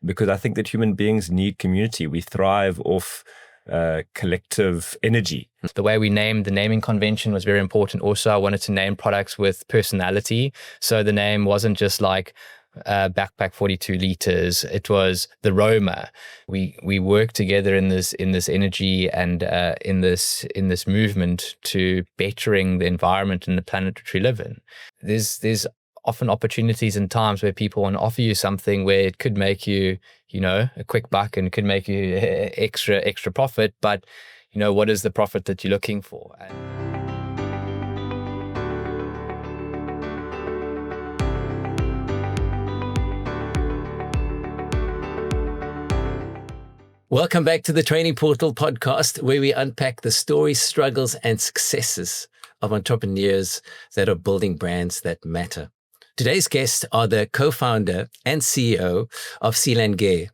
because I think that human beings need community. We thrive off collective energy. The way we named, the naming convention was very important. Also, I wanted to name products with personality. So the name wasn't just like backpack 42 liters. It was the Roma. We work together in this energy and in this movement to bettering the environment and the planet which we live in. There's often opportunities and times where people want to offer you something where it could make you, a quick buck and could make you extra profit. But, what is the profit that you're looking for? Welcome back to the Training Portal podcast, where we unpack the stories, struggles, and successes of entrepreneurs that are building brands that matter. Today's guests are the co-founder and CEO of Sealand Gear.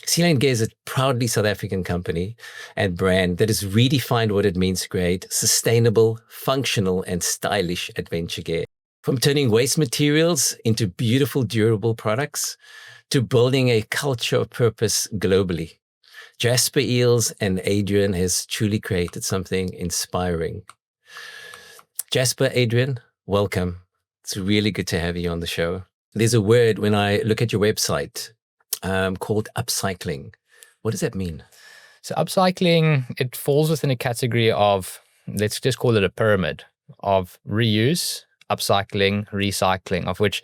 Sealand Gear is a proudly South African company and brand that has redefined what it means to create sustainable, functional, and stylish adventure gear. From turning waste materials into beautiful, durable products to building a culture of purpose globally. Jasper, Eales, and Adrian has truly created something inspiring. Jasper, Adrian, welcome. It's really good to have you on the show. There's a word when I look at your website called upcycling. What does that mean? So upcycling, it falls within a category of, let's just call it a pyramid of reuse, upcycling, recycling, of which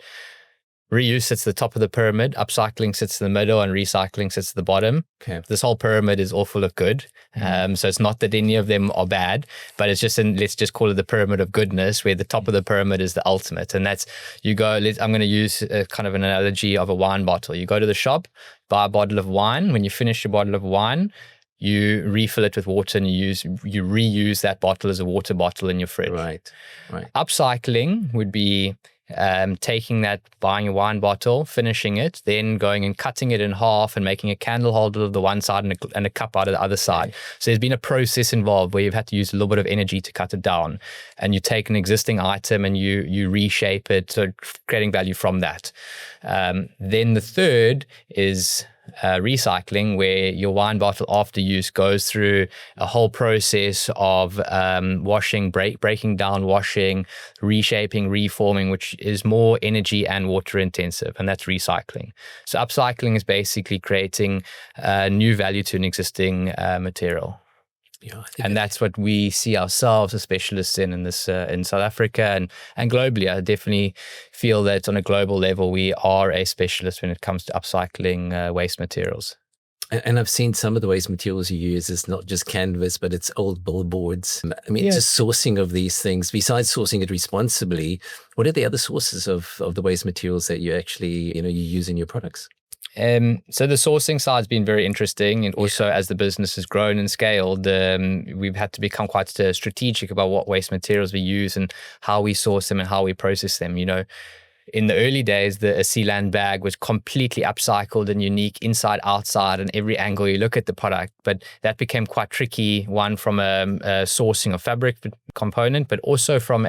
reuse sits at the top of the pyramid, upcycling sits in the middle, and recycling sits at the bottom. Okay. This whole pyramid is all full of good. So it's not that any of them are bad, but it's just let's just call it the pyramid of goodness, where the top of the pyramid is the ultimate. And that's, I'm going to use a kind of an analogy of a wine bottle. You go to the shop, buy a bottle of wine. When you finish your bottle of wine, you refill it with water and you reuse that bottle as a water bottle in your fridge. Right. Upcycling would be taking that, buying a wine bottle, finishing it, then going and cutting it in half and making a candle holder of the one side and a cup out of the other side. Okay. So there's been a process involved where you've had to use a little bit of energy to cut it down, and you take an existing item and you reshape it, so creating value from that. Then the third is recycling, where your wine bottle after use goes through a whole process of washing, breaking down, washing, reshaping, reforming, which is more energy and water intensive, and that's recycling. So upcycling is basically creating new value to an existing material. Yeah, and that's what we see ourselves as specialists in this in South Africa and globally. I definitely feel that on a global level, we are a specialist when it comes to upcycling waste materials. And I've seen some of the waste materials you use is not just canvas, but it's old billboards. I mean, just sourcing of these things, besides sourcing it responsibly, what are the other sources of the waste materials that you actually, you use in your products? So the sourcing side has been very interesting, and also as the business has grown and scaled, we've had to become quite strategic about what waste materials we use and how we source them and how we process them. In the early days, a Sealand bag was completely upcycled and unique inside, outside, and every angle you look at the product. But that became quite tricky, one from a sourcing of fabric component, but also from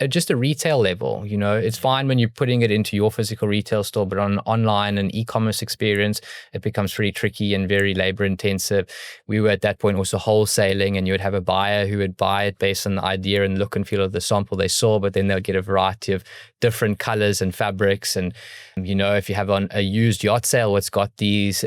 just a retail level. It's fine when you're putting it into your physical retail store, but on online and e-commerce experience, it becomes pretty tricky and very labor intensive. We were at that point also wholesaling, and you would have a buyer who would buy it based on the idea and look and feel of the sample they saw, but then they'll get a variety of different colors and fabrics. And, if you have on a used yacht sail, it's got these,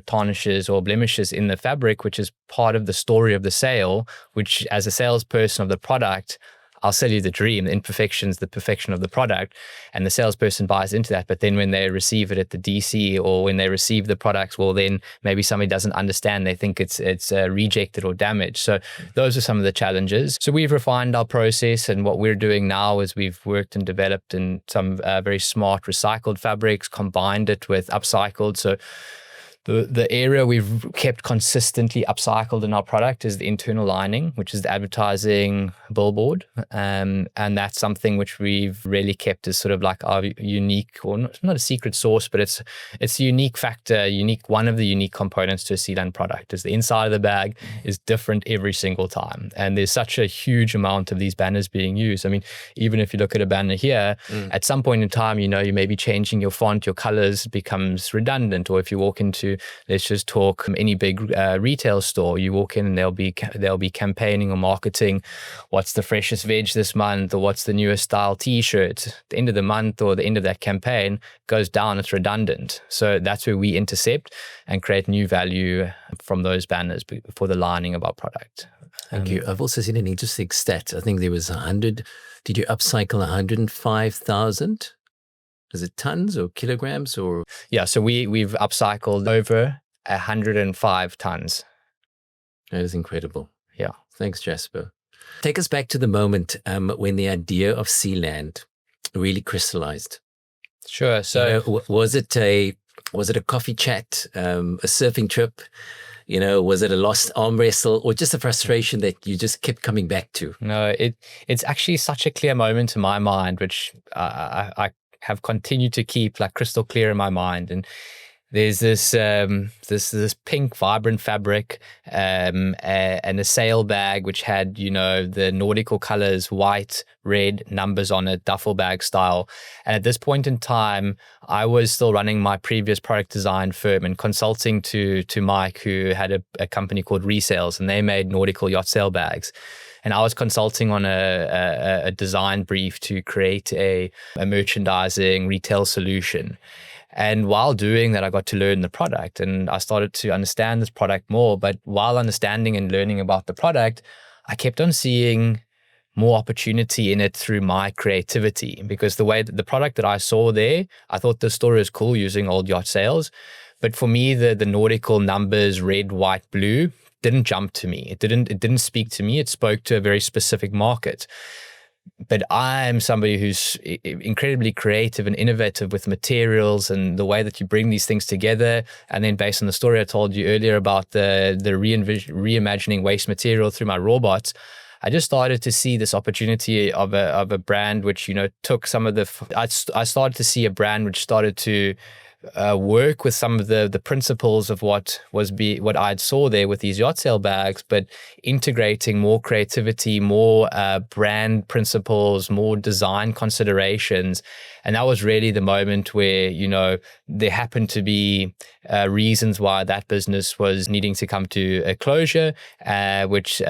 tarnishes or blemishes in the fabric, which is part of the story of the sail, which as a salesperson of the product, I'll sell you the dream, the imperfections, the perfection of the product, and the salesperson buys into that. But then when they receive it at the DC or when they receive the products, well, then maybe somebody doesn't understand. They think it's rejected or damaged. So those are some of the challenges. So we've refined our process, and what we're doing now is we've worked and developed in some very smart recycled fabrics, combined it with upcycled. So The area we've kept consistently upcycled in our product is the internal lining, which is the advertising billboard. And that's something which we've really kept as sort of like our unique, or not a secret sauce, but it's a unique factor, one of the unique components to a Sealand product is the inside of the bag is different every single time. And there's such a huge amount of these banners being used. I mean, even if you look at a banner here, at some point in time, you may be changing your font, your colors becomes redundant. Or if you walk into, let's just talk any big retail store, you walk in and they'll be campaigning or marketing what's the freshest veg this month, or what's the newest style t-shirt. At the end of the month or the end of that campaign goes down, it's redundant. So that's where we intercept and create new value from those banners for the lining of our product. Thank you. I've also seen an interesting stat. I think there was 100. Did you upcycle 105,000? Is it tons or kilograms or? Yeah, so we've upcycled over 105 tons. That is incredible. Yeah. Thanks, Jasper. Take us back to the moment when the idea of Sealand really crystallized. Sure. So was it a coffee chat, a surfing trip? Was it a lost arm wrestle, or just a frustration that you just kept coming back to? No, it's actually such a clear moment in my mind, which I have continued to keep like crystal clear in my mind. And there's this pink vibrant fabric and a sail bag which had the nautical colors, white, red, numbers on it, duffel bag style. And at this point in time, I was still running my previous product design firm and consulting to Mike, who had a company called Resales, and they made nautical yacht sail bags. And I was consulting on a design brief to create a merchandising retail solution. And while doing that, I got to learn the product and I started to understand this product more. But while understanding and learning about the product, I kept on seeing more opportunity in it through my creativity, because the way that the product that I saw there, I thought the story was cool using old yacht sails. But for me, the nautical numbers, red, white, blue, didn't jump to me. It didn't speak to me. It spoke to a very specific market. But I'm somebody who's incredibly creative and innovative with materials and the way that you bring these things together. And then based on the story I told you earlier about the reimagining waste material through my robots, I just started to see this opportunity of a brand which, took some of I started to see a brand which started to work with some of the principles of what I saw there with these yacht sail bags, but integrating more creativity, more brand principles, more design considerations. And that was really the moment where, there happened to be reasons why that business was needing to come to a closure, which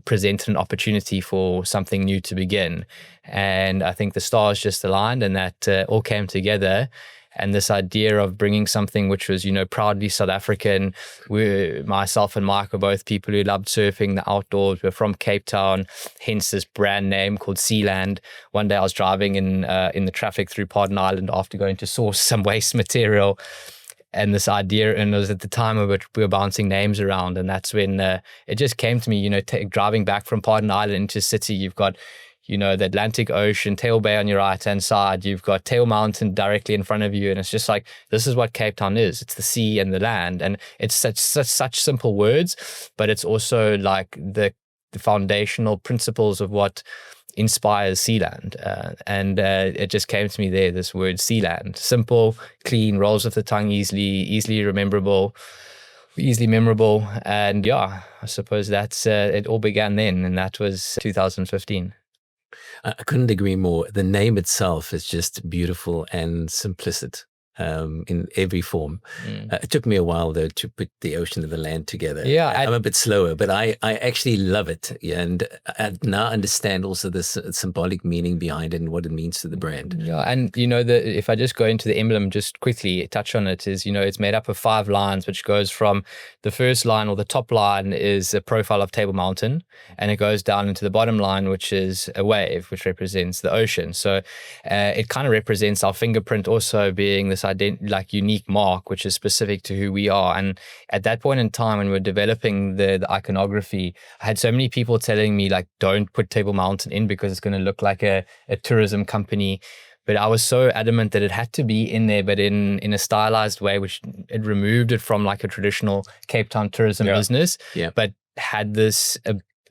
presented an opportunity for something new to begin. And I think the stars just aligned and that all came together. And this idea of bringing something which was, proudly South African. Myself and Mike were both people who loved surfing, the outdoors. We're from Cape Town, hence this brand name called Sealand. One day I was driving in the traffic through Pardon Island after going to source some waste material. And this idea, and it was at the time of which we were bouncing names around. And that's when it just came to me, driving back from Pardon Island into the city, you've got the Atlantic Ocean, Tail Bay on your right-hand side. You've got Tail Mountain directly in front of you. And it's just like, this is what Cape Town is. It's the sea and the land. And it's such simple words, but it's also like the foundational principles of what inspires Sealand. And it just came to me there, this word Sealand. Simple, clean, rolls off the tongue easily memorable. And yeah, I suppose that's it all began then. And that was 2015. I couldn't agree more. The name itself is just beautiful and simplistic in every form. It took me a while, though, to put the ocean and the land together. Yeah, I'm a bit slower, but I actually love it. Yeah, and I now understand also the symbolic meaning behind it and what it means to the brand. Yeah, and if I just go into the emblem, just quickly touch on it, is it's made up of 5 lines, which goes from the first line, or the top line is a profile of Table Mountain, and it goes down into the bottom line, which is a wave, which represents the ocean. So it kind of represents our fingerprint also being this unique mark, which is specific to who we are. And at that point in time, when we're developing the iconography, I had so many people telling me, don't put Table Mountain in because it's going to look like a tourism company. But I was so adamant that it had to be in there, but in a stylized way, which it removed it from like a traditional Cape Town tourism business, but had this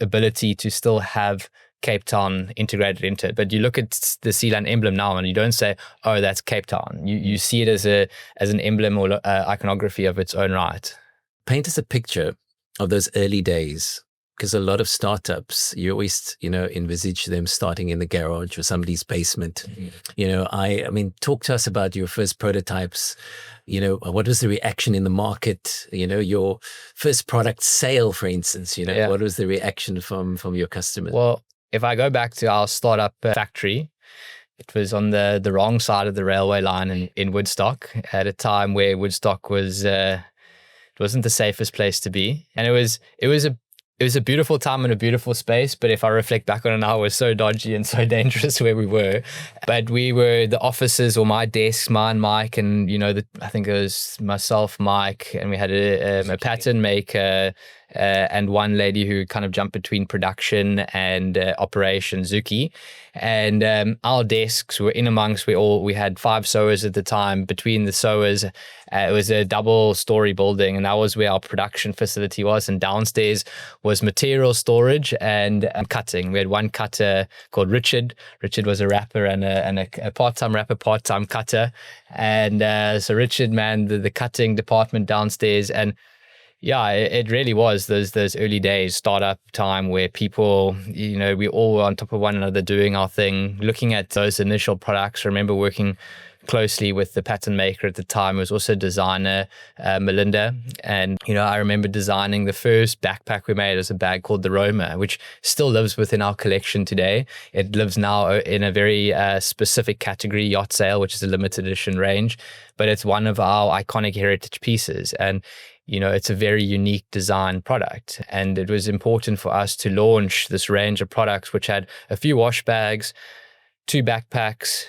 ability to still have Cape Town integrated into it. But you look at the Sealand emblem now and you don't say, oh, that's Cape Town. You see it as an emblem or iconography of its own right. Paint us a picture of those early days, because a lot of startups, you always, envisage them starting in the garage or somebody's basement. I mean, talk to us about your first prototypes. What was the reaction in the market? Your first product sale, for instance, what was the reaction from your customers? Well, if I go back to our startup factory, it was on the wrong side of the railway line in Woodstock at a time where Woodstock was, it wasn't the safest place to be. And it was a beautiful time and a beautiful space. But if I reflect back on it now, it was so dodgy and so dangerous where we were. But we were the offices, or my desk, mine, Mike, and, I think it was myself, Mike, and we had a pattern maker, and one lady who kind of jumped between production and operations, Zuki. And our desks were in amongst, we had 5 sewers at the time. Between the sewers, it was a double-story building, and that was where our production facility was. And downstairs was material storage and cutting. We had one cutter called Richard. Richard was a rapper and a part-time rapper, part-time cutter. And so Richard manned the cutting department downstairs. And yeah, it really was those early days, startup time, where people, we all were on top of one another doing our thing, looking at those initial products. I remember working closely with the pattern maker at the time. It was also designer, Melinda. And, I remember designing the first backpack we made as a bag called the Roma, which still lives within our collection today. It lives now in a very specific category, yacht sail, which is a limited edition range, but it's one of our iconic heritage pieces. And it's a very unique design product. And it was important for us to launch this range of products, which had a few wash bags, 2 backpacks,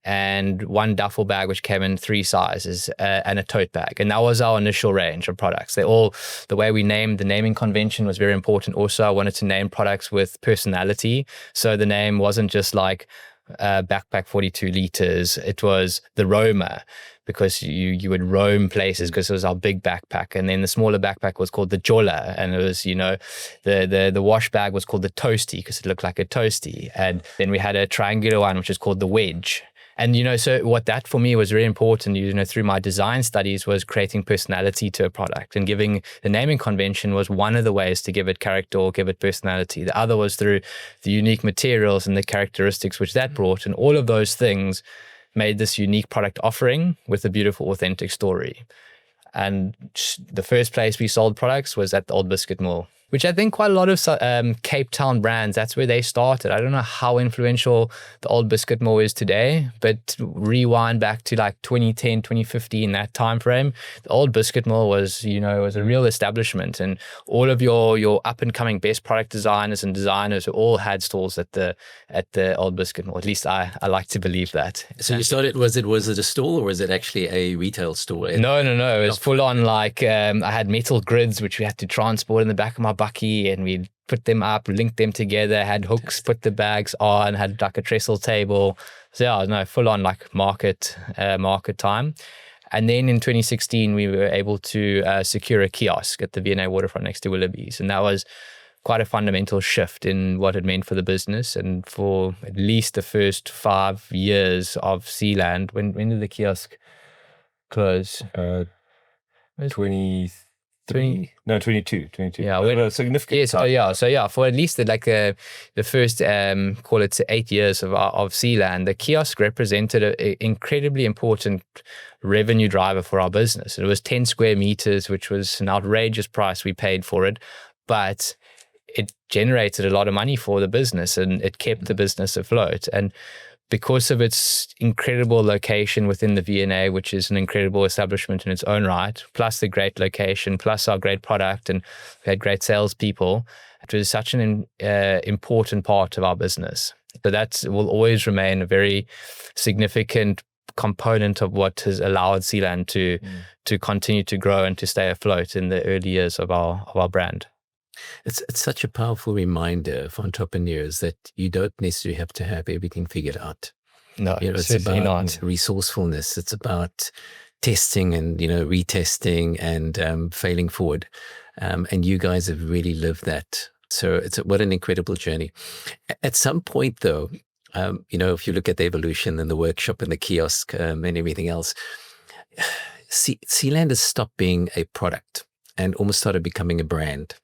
and 1 duffel bag, which came in 3 sizes, and a tote bag. And that was our initial range of products. The way we named, the naming convention was very important. Also, I wanted to name products with personality. So the name wasn't just like backpack 42 liters. It was the Roma, because you would roam places, because it was our big backpack. And then the smaller backpack was called the Jolla, and it was, the wash bag was called the Toasty, because it looked like a toasty. And then we had a triangular one, which is called the Wedge. And, so what that for me was very important, through my design studies, was creating personality to a product, and giving the naming convention was one of the ways to give it character or give it personality. The other was through the unique materials and the characteristics which that brought. And all of those things made this unique product offering with a beautiful, authentic story. And the first place we sold products was at the Old Biscuit Mall, which I think quite a lot of Cape Town brands, that's where they started. I don't know how influential the Old Biscuit Mall is today, but rewind back to like 2010, 2015, that time frame, the Old Biscuit Mall was, was a real establishment, and all of your up and coming best product designers and designers all had stalls at the Old Biscuit Mall. At least I like to believe that. So you started, was it a stall, or was it actually a retail store? No. It was full on, like I had metal grids which we had to transport in the back of my bucky, and we'd put them up, link them together, had hooks, put the bags on, had like a trestle table. So yeah, no, full on like market time. And then in 2016, we were able to secure a kiosk at the V&A waterfront next to Willoughby's. And that was quite a fundamental shift in what it meant for the business. And for at least the first 5 years of Sealand, when did the kiosk close? 22. Yeah, a significant time. So for at least the first call it 8 years of Sealand, the kiosk represented an incredibly important revenue driver for our business. It was 10 square meters, which was an outrageous price we paid for it, but it generated a lot of money for the business, and it kept the business afloat. And because of its incredible location within the V&A, which is an incredible establishment in its own right, plus the great location, plus our great product, and we had great salespeople, it was such an important part of our business. So that will always remain a very significant component of what has allowed Sealand to continue to grow and to stay afloat in the early years of our brand. It's such a powerful reminder for entrepreneurs that you don't necessarily have to have everything figured out. No, It's certainly about not. resourcefulness. It's about testing and, retesting and failing forward. And you guys have really lived that. So what an incredible journey. At some point, though, if you look at the evolution and the workshop and the kiosk and everything else, Sealand has stopped being a product and almost started becoming a brand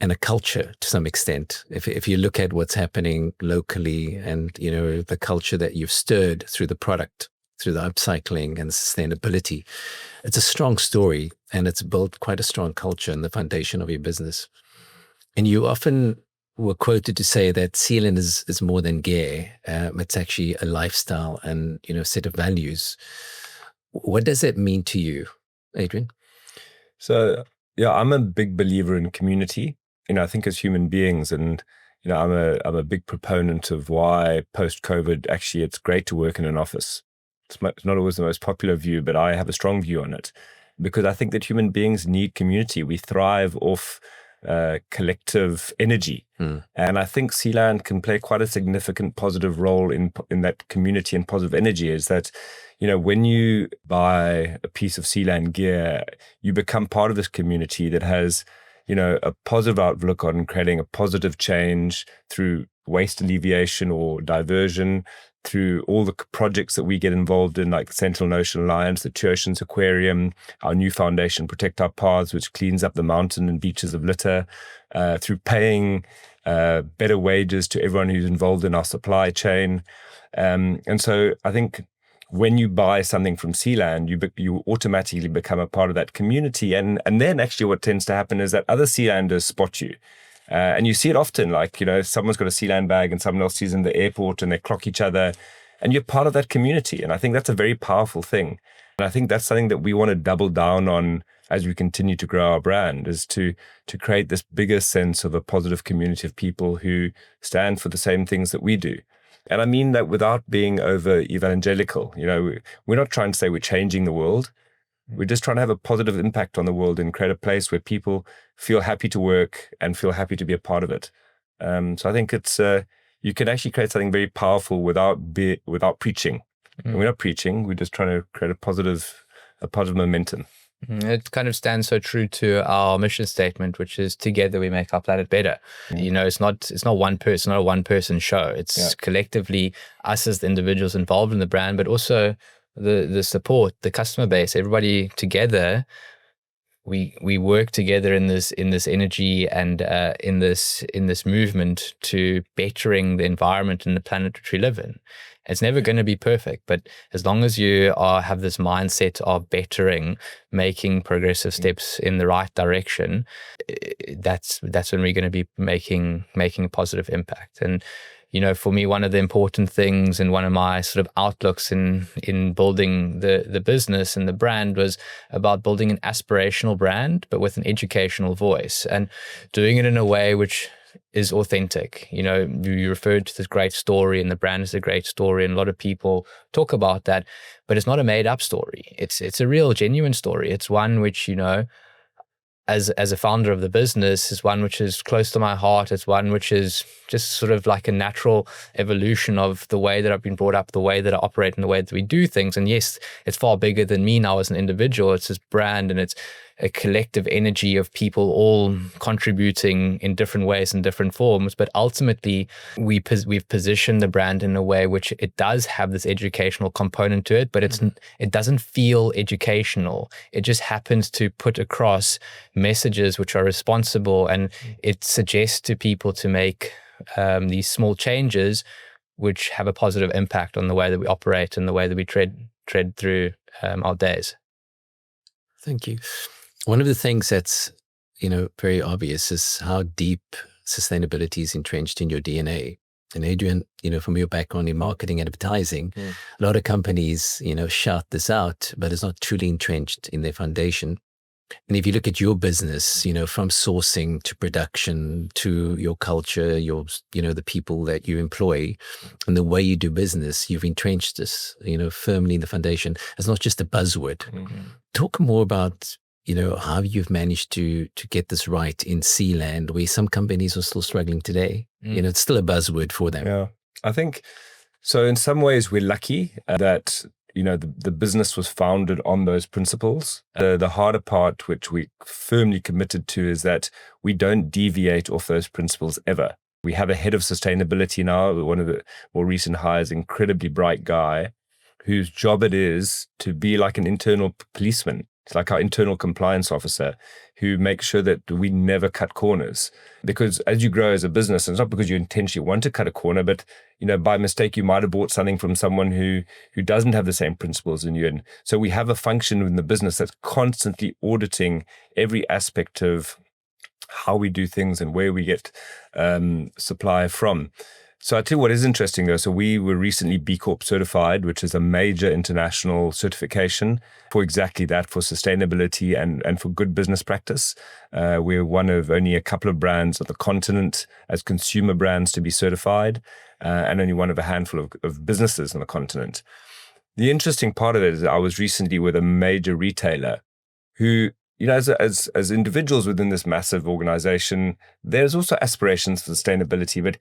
and a culture to some extent. If you look at what's happening locally and, the culture that you've stirred through the product, through the upcycling and sustainability, it's a strong story and it's built quite a strong culture in the foundation of your business. And you often were quoted to say that Sealand is more than gear. It's actually a lifestyle and, set of values. What does that mean to you, Adrian? So, yeah, I'm a big believer in community. I think as human beings, and I'm a big proponent of why post-COVID, actually, it's great to work in an office. It's not always the most popular view, but I have a strong view on it because I think that human beings need community. We thrive off collective energy. And I think Sealand can play quite a significant positive role in that community and positive energy. Is that, when you buy a piece of Sealand gear, you become part of this community that has, a positive outlook on creating a positive change through waste alleviation or diversion, through all the projects that we get involved in, like the Sentinel Ocean Alliance, the Two Oceans Aquarium, our new foundation, Protect Our Paths, which cleans up the mountain and beaches of litter, through paying better wages to everyone who's involved in our supply chain. And so I think when you buy something from Sealand, you automatically become a part of that community. And then actually what tends to happen is that other Sealanders spot you. And you see it often, like, someone's got a Sealand bag and someone else sees in the airport and they clock each other and you're part of that community. And I think that's a very powerful thing. And I think that's something that we want to double down on as we continue to grow our brand, is to create this bigger sense of a positive community of people who stand for the same things that we do. And I mean that without being over evangelical. We're not trying to say we're changing the world. We're just trying to have a positive impact on the world and create a place where people feel happy to work and feel happy to be a part of it. So I think it's you can actually create something very powerful without preaching. And we're not preaching. We're just trying to create a positive momentum. It kind of stands so true to our mission statement, which is together we make our planet better. It's not one person, not a one person show. It's collectively us as the individuals involved in the brand, but also the support, the customer base, everybody together. We work together in this energy and in this movement to bettering the environment and the planet which we live in. It's never going to be perfect, but as long as you have this mindset of bettering, making progressive steps in the right direction, that's when we're going to be making a positive impact. And for me, one of the important things and one of my sort of outlooks in building the business and the brand was about building an aspirational brand, but with an educational voice and doing it in a way which is authentic. You referred to this great story and the brand is a great story, and a lot of people talk about that, but it's not a made up story. It's a real genuine story. It's one which, as a founder of the business, is one which is close to my heart. It's one which is just sort of like a natural evolution of the way that I've been brought up, the way that I operate and the way that we do things. And yes, it's far bigger than me now as an individual. It's this brand and it's a collective energy of people all contributing in different ways and different forms. But ultimately, we've positioned the brand in a way which it does have this educational component to it, but it doesn't feel educational. It just happens to put across messages which are responsible, and it suggests to people to make these small changes which have a positive impact on the way that we operate and the way that we tread through our days. Thank you. One of the things that's, very obvious is how deep sustainability is entrenched in your DNA. And Adrian, from your background in marketing and advertising, a lot of companies, shout this out, but it's not truly entrenched in their foundation. And if you look at your business, from sourcing to production to your culture, the people that you employ and the way you do business, you've entrenched this, firmly in the foundation. It's not just a buzzword. Talk more about, how you've managed to get this right in Sealand, where some companies are still struggling today. It's still a buzzword for them. Yeah, I think So in some ways, we're lucky that the business was founded on those principles. The harder part, which we firmly committed to, is that we don't deviate off those principles ever. We have a head of sustainability now, one of the more recent hires, incredibly bright guy, whose job it is to be like an internal policeman. It's like our internal compliance officer who makes sure that we never cut corners. Because as you grow as a business, and it's not because you intentionally want to cut a corner, but by mistake, you might have bought something from someone who doesn't have the same principles in you. And so we have a function in the business that's constantly auditing every aspect of how we do things and where we get supply from. So I tell you what is interesting though. So we were recently B Corp certified, which is a major international certification for exactly that, for sustainability and for good business practice. We're one of only a couple of brands on the continent as consumer brands to be certified, and only one of a handful of businesses on the continent. The interesting part of it is I was recently with a major retailer who, as individuals within this massive organization, there's also aspirations for sustainability, but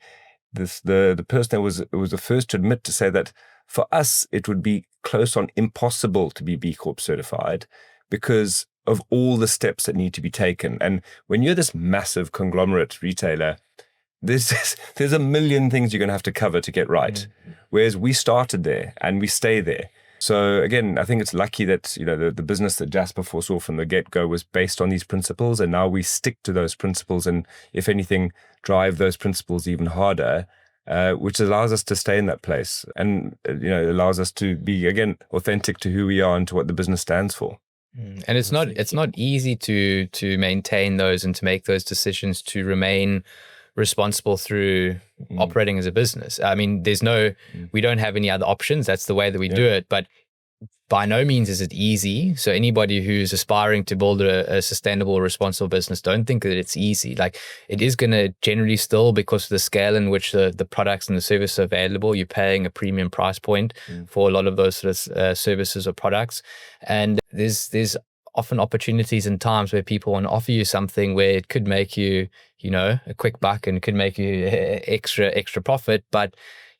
the person that was the first to admit to say that for us, it would be close on impossible to be B Corp certified because of all the steps that need to be taken. And when you're this massive conglomerate retailer, there's a million things you're going to have to cover to get right. Mm-hmm. Whereas we started there and we stay there. So again, I think it's lucky that the business that Jasper foresaw from the get-go was based on these principles, and now we stick to those principles, and if anything, drive those principles even harder, which allows us to stay in that place, and allows us to be again authentic to who we are and to what the business stands for. And it's not easy to maintain those and to make those decisions to remain responsible through operating as a business. I mean, we don't have any other options. That's the way that we do it. But by no means is it easy. So anybody who's aspiring to build a sustainable, responsible business, don't think that it's easy. Like, it is going to generally still, because of the scale in which the products and the services are available, you're paying a premium price point for a lot of those sort of services or products. And there's often opportunities and times where people want to offer you something where it could make you, a quick buck and could make you extra profit. But,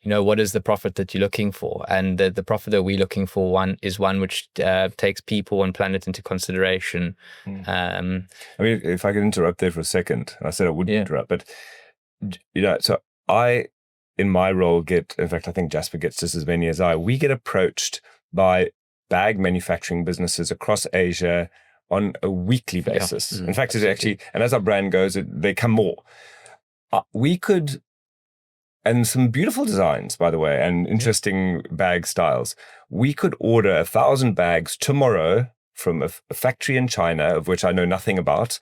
what is the profit that you're looking for? And the profit that we're looking for is one which takes people and planet into consideration. I mean, if I could interrupt there for a second, I said I wouldn't interrupt, but, so I, in my role, in fact, I think Jasper gets just as many as we get approached by bag manufacturing businesses across Asia on a weekly basis. In fact, it's actually, and as our brand goes, they come more. And some beautiful designs, by the way, and interesting bag styles. We could order 1,000 bags tomorrow from a factory in China, of which I know nothing about,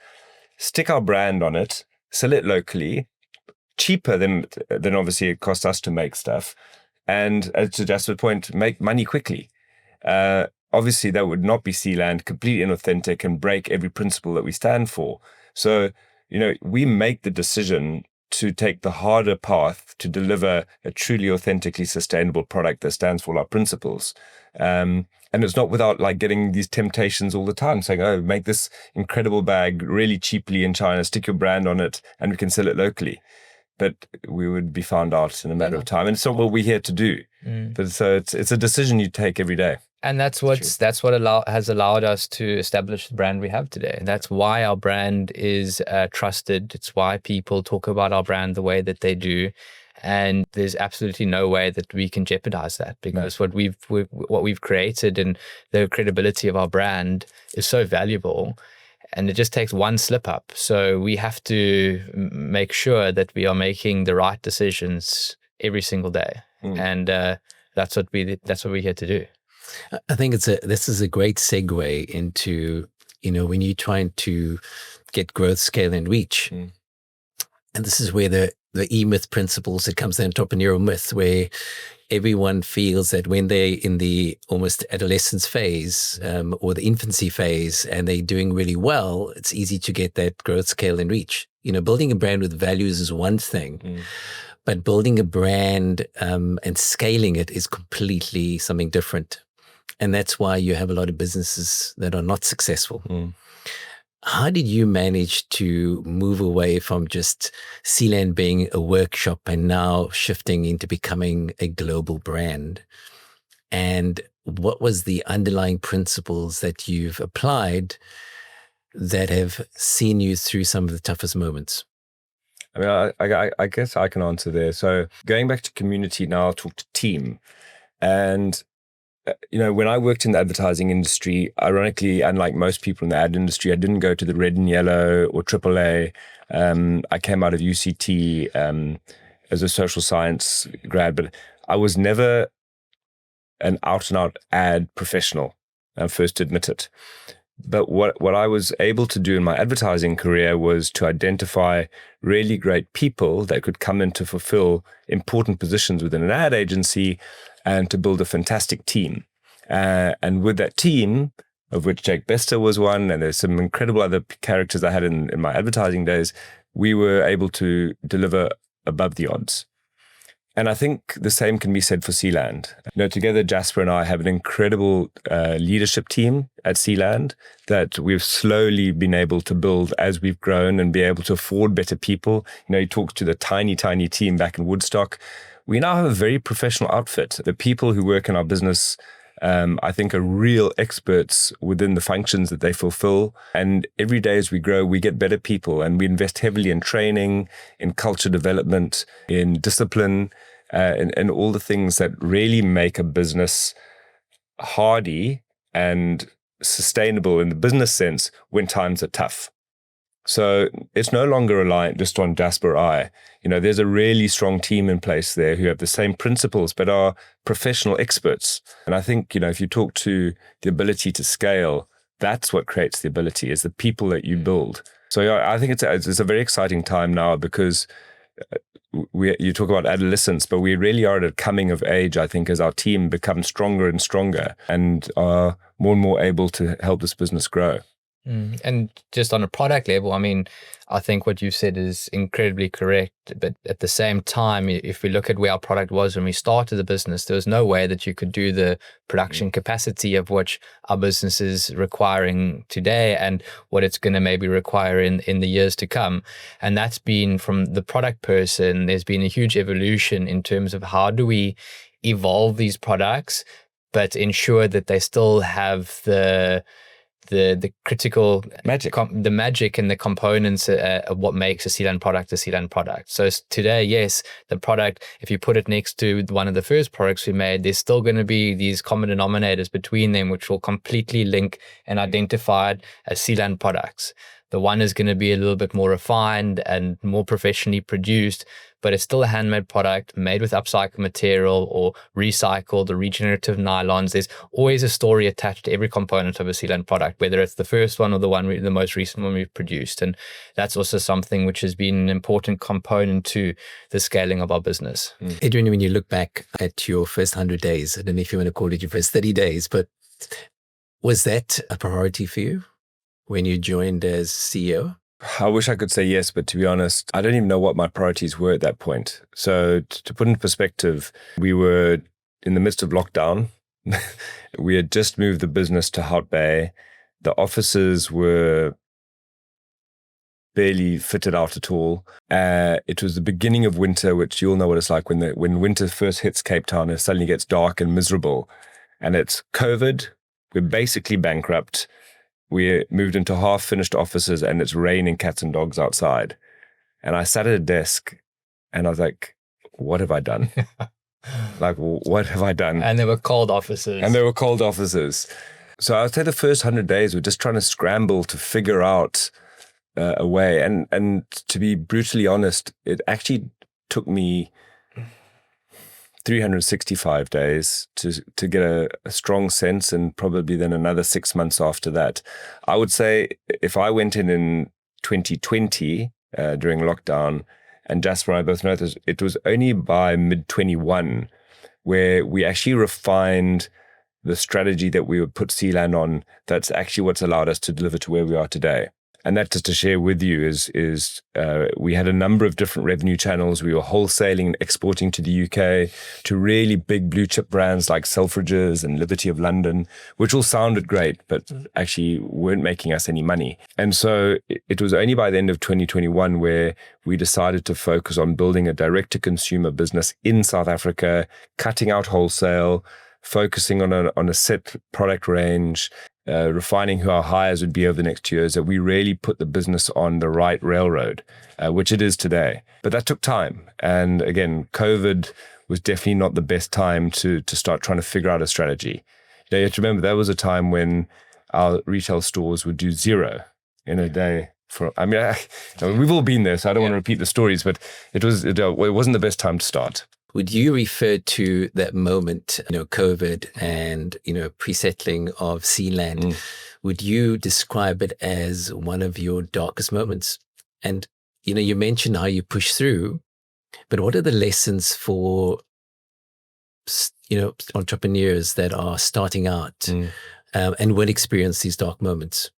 stick our brand on it, sell it locally, cheaper than obviously it costs us to make stuff, and to Jasper's point, make money quickly. Obviously, that would not be Sealand, completely inauthentic and break every principle that we stand for. So, we make the decision to take the harder path to deliver a truly authentically sustainable product that stands for our principles. And it's not without getting these temptations all the time, saying, oh, make this incredible bag really cheaply in China, stick your brand on it, and we can sell it locally. But we would be found out in a matter of time. And it's not what we're here to do. But so it's a decision you take every day. And that's what has allowed us to establish the brand we have today. And that's why our brand is trusted. It's why people talk about our brand the way that they do. And there's absolutely no way that we can jeopardize that, because what we've created and the credibility of our brand is so valuable. And it just takes one slip up. So we have to make sure that we are making the right decisions every single day. And that's what we're here to do. I think this is a great segue into, when you're trying to get growth, scale, and reach. And this is where the E-myth principles, it comes, the entrepreneurial myth, where everyone feels that when they're in the almost adolescence phase or the infancy phase and they're doing really well, it's easy to get that growth, scale, and reach. Building a brand with values is one thing, but building a brand and scaling it is completely something different. And that's why you have a lot of businesses that are not successful. How did you manage to move away from just Sealand being a workshop and now shifting into becoming a global brand? And what was the underlying principles that you've applied that have seen you through some of the toughest moments? I mean, I guess I can answer there. So going back to community, now I'll talk to team. And when I worked in the advertising industry, ironically, unlike most people in the ad industry, I didn't go to the red and yellow or AAA. I came out of UCT as a social science grad, but I was never an out-and-out ad professional. I'm first to admit it. But what I was able to do in my advertising career was to identify really great people that could come in to fulfill important positions within an ad agency and to build a fantastic team. And with that team, of which Jake Bester was one, and there's some incredible other characters I had in my advertising days, we were able to deliver above the odds. And I think the same can be said for Sealand. Together, Jasper and I have an incredible leadership team at Sealand that we've slowly been able to build as we've grown and be able to afford better people. You talk to the tiny team back in Woodstock. We now have a very professional outfit. The people who work in our business, I think, are real experts within the functions that they fulfill. And every day as we grow, we get better people, and we invest heavily in training, in culture development, in discipline, and all the things that really make a business hardy and sustainable in the business sense when times are tough. So it's no longer reliant just on Jasper or I. There's a really strong team in place there who have the same principles but are professional experts. And I think, if you talk to the ability to scale, that's what creates the ability, is the people that you build. So yeah, I think it's a very exciting time now because you talk about adolescence, but we really are at a coming of age, I think, as our team becomes stronger and stronger and are more and more able to help this business grow. And just on a product level, I mean, I think what you said is incredibly correct. But at the same time, if we look at where our product was when we started the business, there was no way that you could do the production capacity of which our business is requiring today and what it's going to maybe require in the years to come. And that's been from the product person. There's been a huge evolution in terms of how do we evolve these products, but ensure that they still have the critical magic, the magic and the components of what makes a Sealand product. So today, yes, the product, if you put it next to one of the first products we made, there's still going to be these common denominators between them, which will completely link and identify it as Sealand products. The one is going to be a little bit more refined and more professionally produced, but it's still a handmade product made with upcycled material or recycled or regenerative nylons. There's always a story attached to every component of a Sealand product, whether it's the first one or the most recent one we've produced. And that's also something which has been an important component to the scaling of our business. Adrian, when you look back at your first 100 days, I don't know if you want to call it your first 30 days, but was that a priority for you when you joined as CEO? I wish I could say yes, but to be honest, I don't even know what my priorities were at that point. So to put in perspective, we were in the midst of lockdown. We had just moved the business to Hout Bay. The offices were barely fitted out at all. It was the beginning of winter, which you'll know what it's like when winter first hits Cape Town, it suddenly gets dark and miserable. And it's COVID. We're basically bankrupt. We moved into half-finished offices and it's raining cats and dogs outside. And I sat at a desk and I was like, what have I done? What have I done? And there were cold offices. So I'd say the first 100 days were just trying to scramble to figure out a way. And to be brutally honest, it actually took me 365 days to get a strong sense, and probably then another 6 months after that. I would say if I went in 2020 during lockdown, and Jasper and I both know this, it was only by mid-21 where we actually refined the strategy that we would put Sealand on. That's actually what's allowed us to deliver to where we are today. And that, just to share with you, is we had a number of different revenue channels. We were wholesaling and exporting to the UK to really big blue chip brands like Selfridges and Liberty of London, which all sounded great, but actually weren't making us any money. And so it was only by the end of 2021 where we decided to focus on building a direct-to-consumer business in South Africa, cutting out wholesale, focusing on a set product range, refining who our hires would be over the next 2 years, that we really put the business on the right railroad, which it is today. But that took time. And again, COVID was definitely not the best time to start trying to figure out a strategy. You have to remember, there was a time when our retail stores would do 0 in a day. We've all been there, so I don't want to repeat the stories, but it wasn't the best time to start. Would you refer to that moment, COVID and, pre-settling of Sealand, would you describe it as one of your darkest moments? And, you mentioned how you push through, but what are the lessons for, entrepreneurs that are starting out and will experience these dark moments?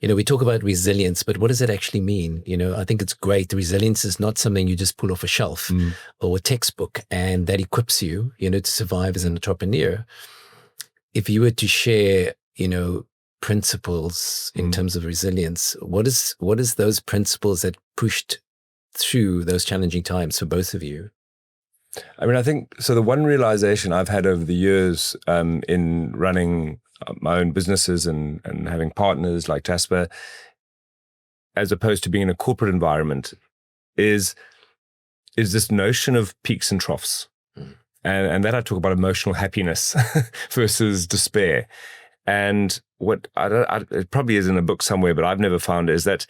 We talk about resilience, but what does it actually mean? I think it's great. Resilience is not something you just pull off a shelf or a textbook, and that equips you, to survive as an entrepreneur. If you were to share, principles in terms of resilience, what is those principles that pushed through those challenging times for both of you? I think, so the one realization I've had over the years in running my own businesses and having partners like Jasper, as opposed to being in a corporate environment, is this notion of peaks and troughs. And that I talk about emotional happiness versus despair. And what it probably is in a book somewhere, but I've never found it, is that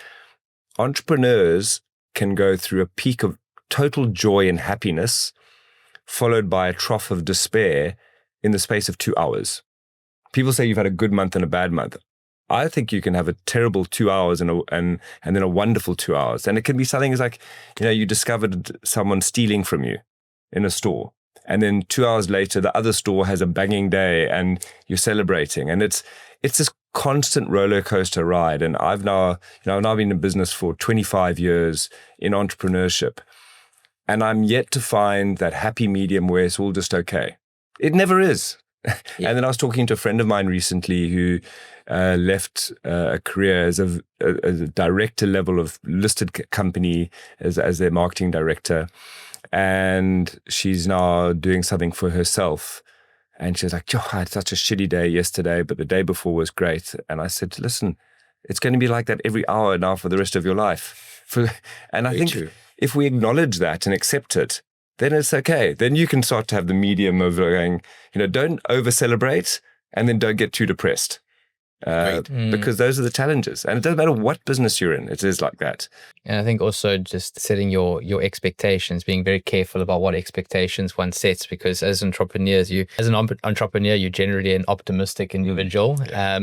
entrepreneurs can go through a peak of total joy and happiness, followed by a trough of despair in the space of 2 hours. People say you've had a good month and a bad month. I think you can have a terrible 2 hours and then a wonderful 2 hours. And it can be something as like, you discovered someone stealing from you in a store. And then 2 hours later, the other store has a banging day and you're celebrating. And it's this constant roller coaster ride. And I've now been in business for 25 years in entrepreneurship. And I'm yet to find that happy medium where it's all just okay. It never is. Yeah. And then I was talking to a friend of mine recently who left a career as a director level of listed company as their marketing director. And she's now doing something for herself. And she was like, I had such a shitty day yesterday, but the day before was great. And I said, listen, it's going to be like that every hour now for the rest of your life. And I think if we acknowledge that and accept it, then it's okay. Then you can start to have the medium of going, don't over celebrate and then don't get too depressed. Because those are the challenges. And it doesn't matter what business you're in, it is like that. And I think also just setting your expectations, being very careful about what expectations one sets, because as entrepreneurs, you're generally an optimistic individual.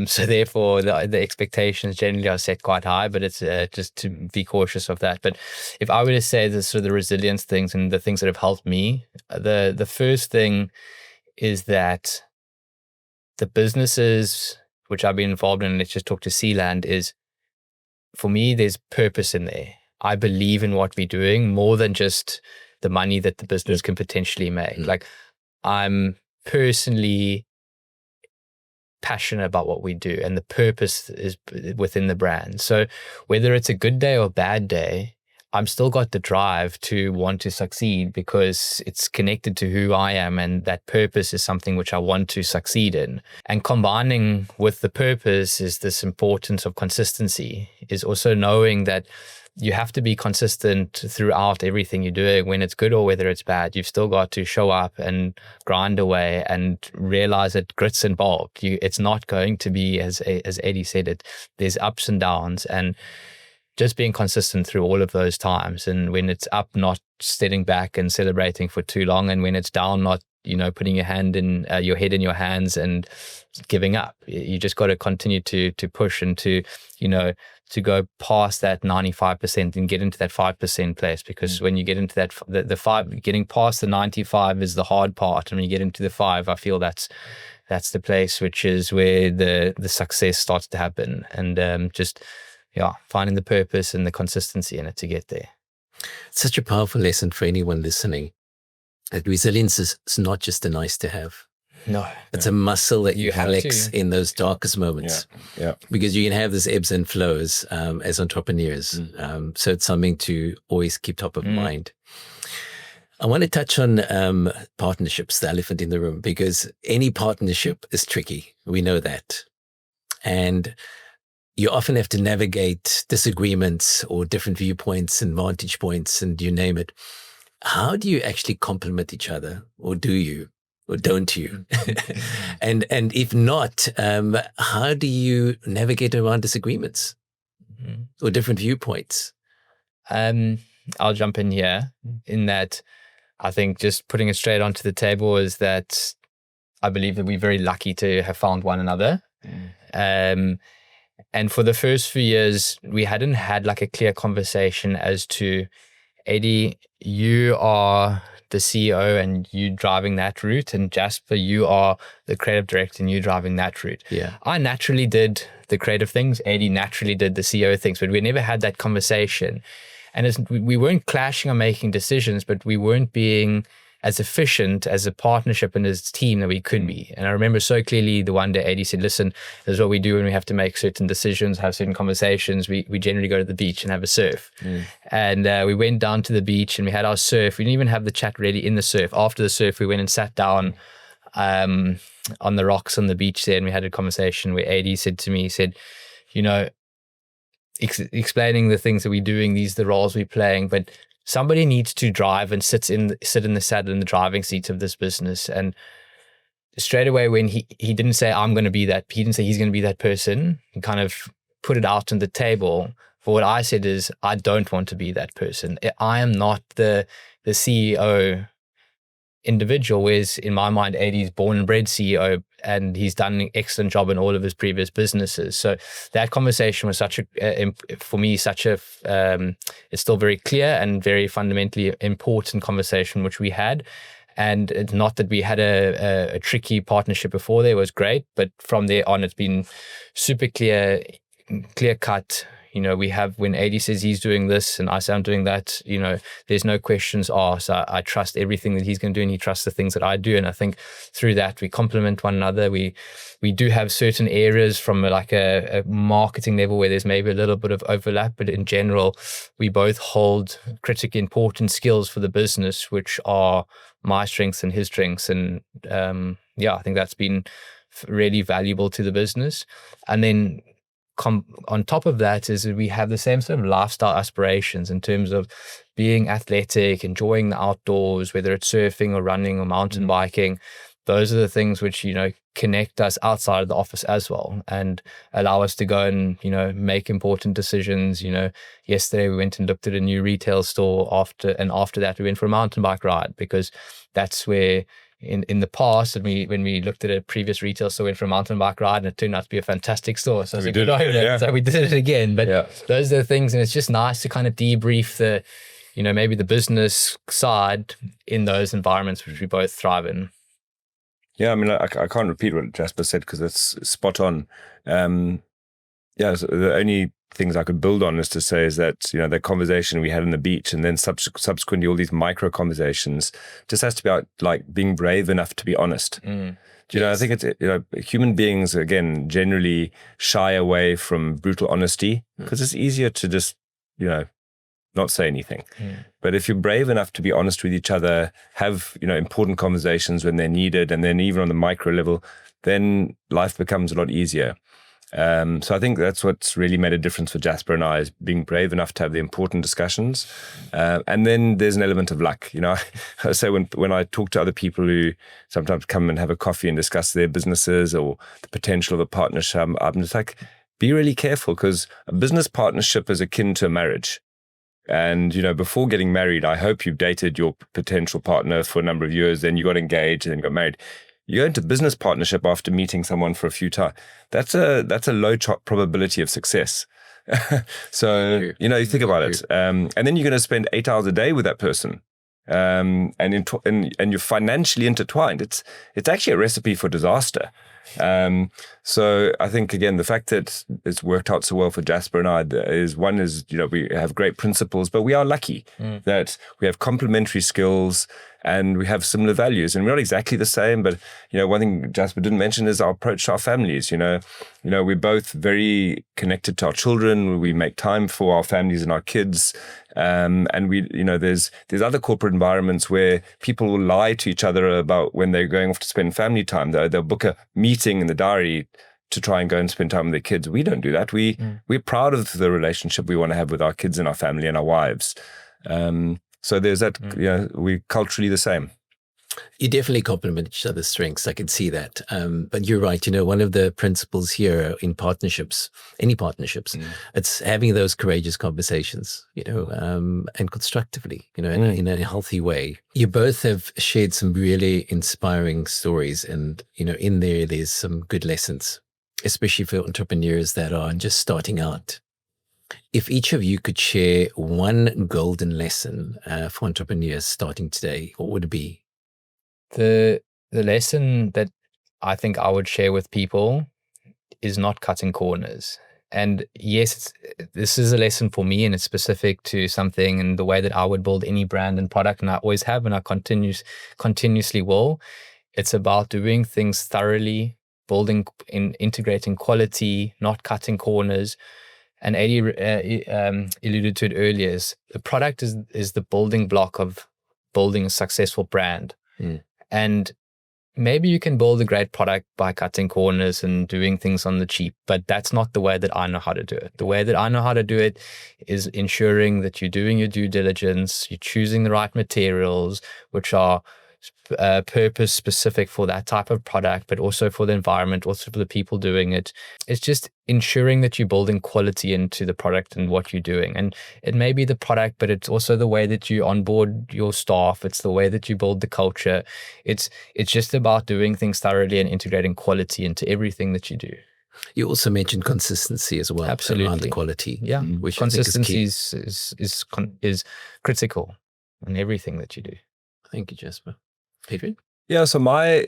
So therefore the expectations generally are set quite high, but it's just to be cautious of that. But if I were to say the sort of the resilience things and the things that have helped me, the first thing is that the businesses which I've been involved in, let's just talk to Sealand, is for me, there's purpose in there. I believe in what we're doing more than just the money that the business can potentially make. Like, I'm personally passionate about what we do, and the purpose is within the brand. So whether it's a good day or bad day, I'm still got the drive to want to succeed because it's connected to who I am, and that purpose is something which I want to succeed in. And combining with the purpose is this importance of consistency, is also knowing that you have to be consistent throughout everything you're doing, when it's good or whether it's bad. You've still got to show up and grind away and realize that grit's involved. It's not going to be, as Eddie said, there's ups and downs, and just being consistent through all of those times. And when it's up, not sitting back and celebrating for too long. And when it's down, not, putting your head in your hands and giving up. You just got to continue to push and to go past that 95% and get into that 5% place. Because when you get into that, the 5, getting past the 95 is the hard part. And when you get into the 5, I feel that's the place which is where the success starts to happen. And finding the purpose and the consistency in it to get there. It's such a powerful lesson for anyone listening. That resilience is not just a nice to have. No. It's a muscle that you have flex to. in those darkest moments. Yeah. Because you can have this ebbs and flows as entrepreneurs. So it's something to always keep top of mind. I want to touch on partnerships, the elephant in the room, because any partnership is tricky. We know that. And you often have to navigate disagreements or different viewpoints and vantage points, and you name it. How do you actually complement each other? Or do you? Or don't you? and if not, how do you navigate around disagreements or different viewpoints? I'll jump in here in that I think just putting it straight onto the table is that I believe that we're very lucky to have found one another. And for the first few years, we hadn't had like a clear conversation as to, Eddie, you are the CEO and you driving that route, and Jasper, you are the creative director and you driving that route. Yeah. I naturally did the creative things. Eddie naturally did the CEO things, but we never had that conversation. And we weren't clashing or making decisions, but we weren't being as efficient as a partnership and as a team that we could be. And I remember so clearly the one day Eddie said, listen, this is what we do when we have to make certain decisions, have certain conversations. We generally go to the beach and have a surf. And we went down to the beach and we had our surf. We didn't even have the chat ready in the surf. After the surf, we went and sat down on the rocks on the beach there, and we had a conversation where Eddie said to me, he said, you know, explaining the things that we're doing, these are the roles we're playing, but somebody needs to drive and sit in the saddle in the driving seat of this business. And straight away, when he didn't say I'm going to be that, he didn't say he's going to be that person. He kind of put it out on the table. For what I said is, I don't want to be that person. I am not the CEO individual. Whereas in my mind, Eddie's born and bred CEO, and he's done an excellent job in all of his previous businesses. So that conversation was for me, it's still very clear and very fundamentally important conversation which we had. And it's not that we had a tricky partnership before there. It was great, but from there on, it's been super clear cut. You know, we have, when Eddie says he's doing this and I say I'm doing that, you know, there's no questions asked. I trust everything that he's going to do, and he trusts the things that I do. And I think through that, we complement one another. We do have certain areas from like a marketing level where there's maybe a little bit of overlap, but in general, we both hold critically important skills for the business, which are my strengths and his strengths. And I think that's been really valuable to the business. And then on top of that is that we have the same sort of lifestyle aspirations in terms of being athletic, enjoying the outdoors, whether it's surfing or running or mountain biking. Those are the things which, you know, connect us outside of the office as well and allow us to go and, you know, make important decisions. You know, yesterday we went and looked at a new retail store after that we went for a mountain bike ride, because that's where in the past, and when we looked at a previous retail store, went for a mountain bike ride, and it turned out to be a fantastic store. So we did it. So we did it again. But those are the things, and it's just nice to kind of debrief the, you know, maybe the business side in those environments which we both thrive in. Yeah, I mean, I can't repeat what Jasper said because it's spot on. So the only things I could build on is to say is that, you know, the conversation we had on the beach and then subsequently all these micro conversations just has to be about like being brave enough to be honest. You know, I think it's, you know, human beings, again, generally shy away from brutal honesty because it's easier to just, you know, not say anything. But if you're brave enough to be honest with each other, have, you know, important conversations when they're needed, and then even on the micro level, then life becomes a lot easier. So I think that's what's really made a difference for Jasper and I, is being brave enough to have the important discussions. And then there's an element of luck. You know, I say when I talk to other people who sometimes come and have a coffee and discuss their businesses or the potential of a partnership, I'm just like, be really careful, because a business partnership is akin to a marriage. And, you know, before getting married, I hope you've dated your potential partner for a number of years, then you got engaged and then got married. You go into business partnership after meeting someone for a few times. That's a low probability of success. So, you know, you think about it. And then you're going to spend 8 hours a day with that person. And you're financially intertwined. It's actually a recipe for disaster. So I think, again, the fact that it's worked out so well for Jasper and I is, we have great principles, but we are lucky that we have complementary skills and we have similar values, and we're not exactly the same. But, one thing Jasper didn't mention is our approach to our families. We're both very connected to our children. We make time for our families and our kids. And there's other corporate environments where people will lie to each other about when they're going off to spend family time. They'll book a meeting in the diary to try and go and spend time with their kids. We don't do that. We're proud of the relationship we want to have with our kids and our family and our wives. So there's that, we're culturally the same. You definitely complement each other's strengths. I can see that. But you're right. One of the principles here in partnerships, any partnerships, it's having those courageous conversations, and constructively, in a healthy way. You both have shared some really inspiring stories, and, in there's some good lessons, especially for entrepreneurs that are just starting out. If each of you could share one golden lesson for entrepreneurs starting today, what would it be? The lesson that I think I would share with people is not cutting corners. And yes, this is a lesson for me, and it's specific to something and the way that I would build any brand and product, and I always have, and I continuously will. It's about doing things thoroughly, integrating quality, not cutting corners. And Adi alluded to it earlier, is the product is the building block of building a successful brand. And maybe you can build a great product by cutting corners and doing things on the cheap, but that's not the way that I know how to do it. The way that I know how to do it is ensuring that you're doing your due diligence, you're choosing the right materials, which are purpose specific for that type of product, but also for the environment, also for the people doing it. It's just ensuring that you're building quality into the product and what you're doing. And it may be the product, but it's also the way that you onboard your staff. It's the way that you build the culture. It's just about doing things thoroughly and integrating quality into everything that you do. You also mentioned consistency as well. Absolutely. Around the quality. Yeah. Which consistency is critical in everything that you do. Thank you, Jasper. Adrian? Yeah, so my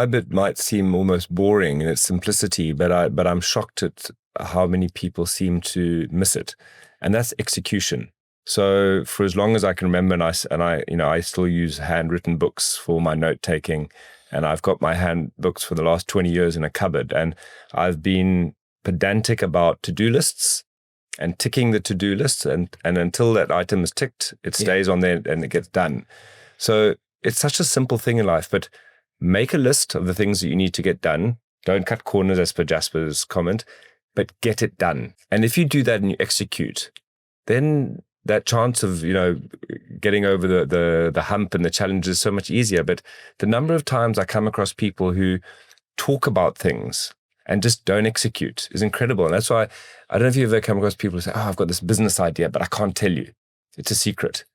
bit might seem almost boring in its simplicity, but I'm shocked at how many people seem to miss it, and that's execution. So for as long as I can remember, and I still use handwritten books for my note taking, and I've got my handbooks for the last 20 years in a cupboard, and I've been pedantic about to-do lists and ticking the to-do list, and until that item is ticked, it stays on there and it gets done. So it's such a simple thing in life, but make a list of the things that you need to get done. Don't cut corners, as per Jasper's comment, but get it done. And if you do that and you execute, then that chance of, getting over the hump and the challenge is so much easier. But the number of times I come across people who talk about things and just don't execute is incredible. And that's why, I don't know if you've ever come across people who say, I've got this business idea, but I can't tell you. It's a secret.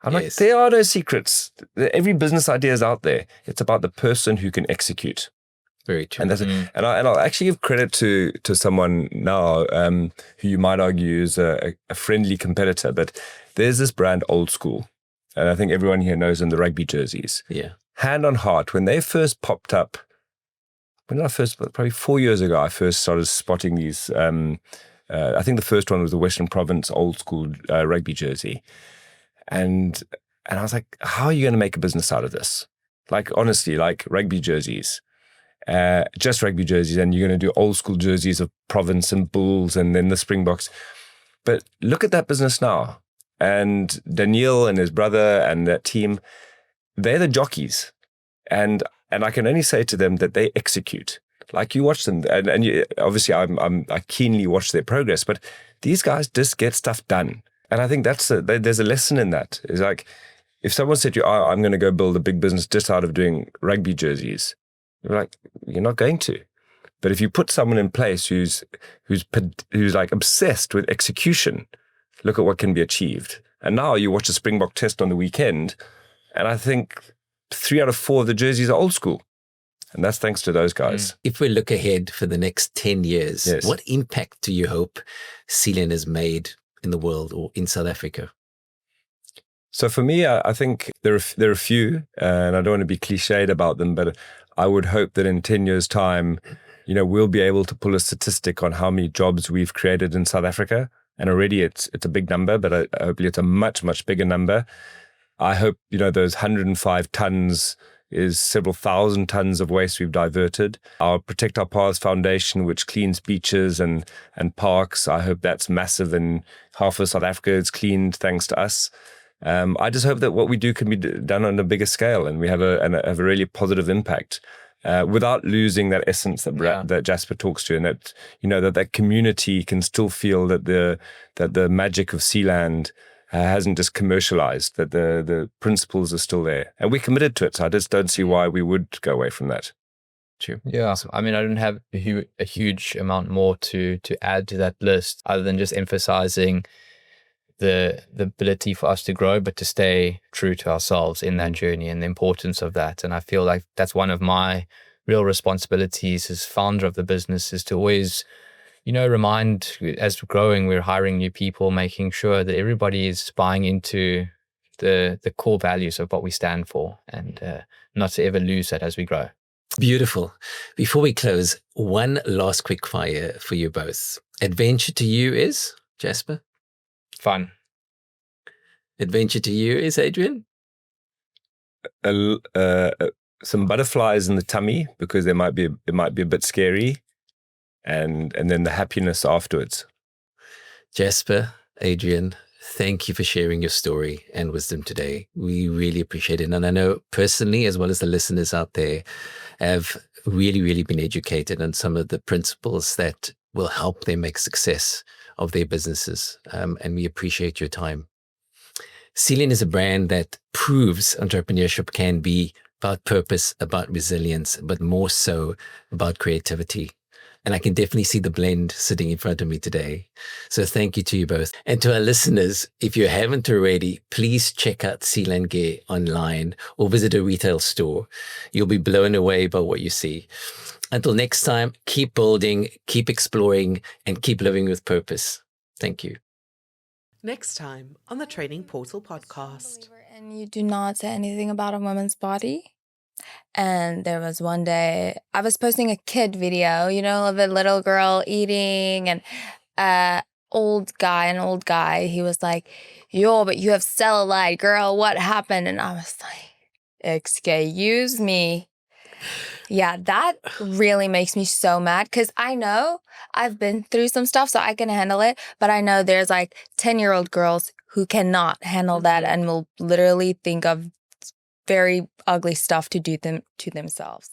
I'm like, there are no secrets. Every business idea is out there. It's about the person who can execute. Very true. And that's and I'll actually give credit to someone now who you might argue is a friendly competitor, but there's this brand, Old School, and I think everyone here knows them, the rugby jerseys. Yeah. Hand on heart, when they first popped up, probably 4 years ago, I first started spotting these. I think the first one was the Western Province Old School rugby jersey. And I was like, how are you going to make a business out of this? Like, honestly, like rugby jerseys, just rugby jerseys, and you're going to do Old School jerseys of Province and Bulls and then the Springboks. But look at that business now. And Daniel and his brother and that team, they're the jockeys. And I can only say to them that they execute. Like, you watch them, and you, obviously I keenly watch their progress, but these guys just get stuff done. And I think there's a lesson in that. It's like, if someone said to you, I'm going to go build a big business just out of doing rugby jerseys, you're like, you're not going to. But if you put someone in place who's like obsessed with execution, look at what can be achieved. And now you watch a Springbok test on the weekend, and I think 3 out of 4 of the jerseys are Old School. And that's thanks to those guys. If we look ahead for the next 10 years, what impact do you hope Sealand has made in the world or in South Africa? So for me, I think there are a few, and I don't want to be cliched about them, but I would hope that in 10 years' time, we'll be able to pull a statistic on how many jobs we've created in South Africa. And already it's a big number, but hopefully it's a much, much bigger number. I hope, those 105 tons is several thousand tons of waste we've diverted. Our Protect Our Paths Foundation, which cleans beaches and parks, I hope that's massive, and half of South Africa is cleaned thanks to us. I just hope that what we do can be done on a bigger scale, and we have a really positive impact without losing that essence that Jasper talks to, and that community can still feel that the magic of Sealand hasn't just commercialized, that the principles are still there. And we're committed to it. So I just don't see why we would go away from that. True. Yeah. I mean, I don't have a huge amount more to add to that list other than just emphasizing the ability for us to grow, but to stay true to ourselves in that journey and the importance of that. And I feel like that's one of my real responsibilities as founder of the business, is to always remind, as we're growing, we're hiring new people, making sure that everybody is buying into the core values of what we stand for, and not to ever lose that as we grow. Beautiful. Before we close, one last quick fire for you both. Adventure to you is, Jasper? Fun. Adventure to you is, Adrian? Some butterflies in the tummy, because it might be a bit scary. And then the happiness afterwards. Jasper, Adrian, thank you for sharing your story and wisdom today. We really appreciate it. And I know personally, as well as the listeners out there, have really, really been educated on some of the principles that will help them make success of their businesses. And we appreciate your time. Sealand is a brand that proves entrepreneurship can be about purpose, about resilience, but more so about creativity. And I can definitely see the blend sitting in front of me today. So thank you to you both. And to our listeners, if you haven't already, please check out Sealand Gear online or visit a retail store. You'll be blown away by what you see. Until next time, keep building, keep exploring, and keep living with purpose. Thank you. Next time on the Training Portal podcast. And you do not say anything about a woman's body. And there was one day I was posting a kid video, of a little girl eating, and an old guy, he was like, yo, but you have cellulite, girl, what happened? And I was like, excuse me. Yeah, that really makes me so mad, because I know I've been through some stuff, so I can handle it. But I know there's like 10-year-old girls who cannot handle that and will literally think of very ugly stuff to do them to themselves.